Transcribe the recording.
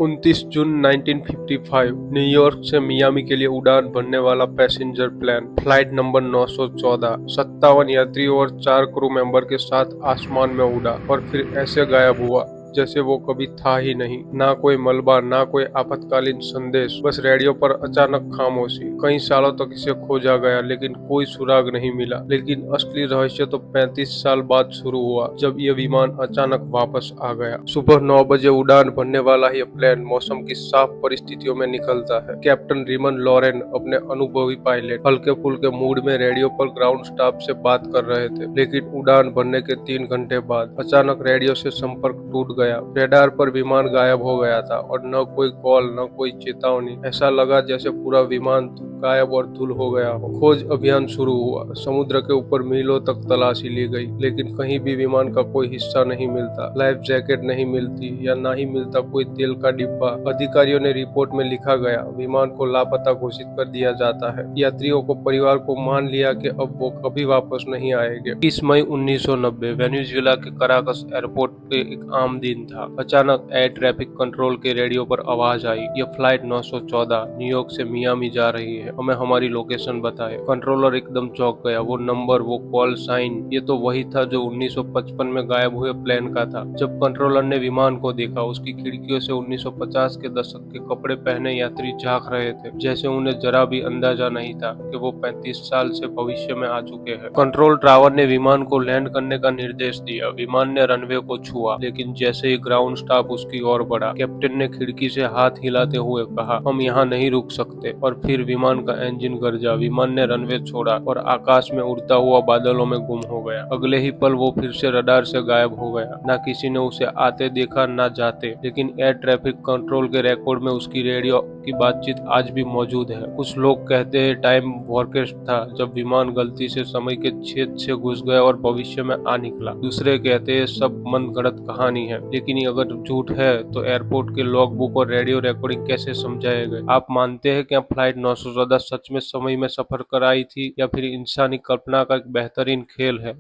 29 जून 1955 New York से Miami के लिए उड़ान भरने वाला पैसेंजर प्लेन फ्लाइट नंबर 914 57 यात्रियों और 4 क्रू मेंबर के साथ आसमान में उड़ा और फिर ऐसे गायब हुआ जैसे वो कभी था ही नहीं। ना कोई मलबा, ना कोई आपातकालीन संदेश, बस रेडियो पर अचानक खामोशी। कई सालों तक इसे खोजा गया लेकिन कोई सुराग नहीं मिला। लेकिन असली रहस्य तो 35 साल बाद शुरू हुआ जब ये विमान अचानक वापस आ गया। सुबह 9 बजे उड़ान भरने वाला ये प्लेन मौसम की साफ परिस्थितियों में निकलता है। कैप्टन रिमन लॉरेन अपने अनुभवी पायलट हल्के फुल्के मूड में रेडियो पर ग्राउंड स्टाफ से बात कर रहे थे। लेकिन उड़ान भरने के 3 घंटे बाद अचानक रेडियो से संपर्क टूट गया। रेडार पर विमान गायब हो गया था और न कोई कॉल, न कोई चेतावनी। ऐसा लगा जैसे पूरा विमान गायब और धूल हो गया हो। खोज अभियान शुरू हुआ। समुद्र के ऊपर मीलों तक तलाशी ली गई लेकिन कहीं भी विमान का कोई हिस्सा नहीं मिलता। लाइफ जैकेट नहीं मिलती या ना ही मिलता कोई तेल का डिब्बा। अधिकारियों ने रिपोर्ट में लिखा गया, विमान को लापता घोषित कर दिया जाता है। यात्रियों को परिवार को मान लिया कि अब वो कभी वापस नहीं आएंगे। 30 मई 1990 वेनेजुएला के कराकस एयरपोर्ट पे एक आम दिन था। अचानक एयर ट्रैफिक कंट्रोल के रेडियो पर आवाज आई, यह फ्लाइट 914 न्यूयॉर्क से मियामी जा रही है, हमें हमारी लोकेशन बताए। कंट्रोलर एकदम चौंक गया। वो नंबर, वो कॉल साइन, ये तो वही था जो 1955 में गायब हुए प्लेन का था। जब कंट्रोलर ने विमान को देखा, उसकी खिड़कियों से 1950 के दशक के कपड़े पहने यात्री झांक रहे थे, जैसे उन्हें जरा भी अंदाजा नहीं था कि वो 35 साल से भविष्य में आ चुके हैं। कंट्रोल टावर ने विमान को लैंड करने का निर्देश दिया। विमान ने रनवे को छुआ लेकिन जैसे ही ग्राउंड स्टाफ उसकी ओर बढ़ा, कैप्टन ने खिड़की से हाथ हिलाते हुए कहा, हम यहाँ नहीं रुक सकते। और फिर विमान का इंजन गरजा। विमान ने रनवे छोड़ा और आकाश में उड़ता हुआ बादलों में गुम हो गया। अगले ही पल वो फिर से रडार से गायब हो गया। ना किसी ने उसे आते देखा, ना जाते। लेकिन एयर ट्रैफिक कंट्रोल के रिकॉर्ड में उसकी रेडियो की बातचीत आज भी मौजूद है। कुछ लोग कहते हैं टाइम वॉर्केस्ट था, जब विमान गलती से समय के छेद से घुस गया और भविष्य में आ निकला। दूसरे कहते हैं सब मनगढ़ंत कहानी है। लेकिन अगर झूठ है तो एयरपोर्ट के लॉग बुक और रेडियो रिकॉर्डिंग कैसे समझाए गए? आप मानते हैं क्या फ्लाइट 914 सच में समय में सफर कर आई थी या फिर इंसानी कल्पना का एक बेहतरीन खेल है?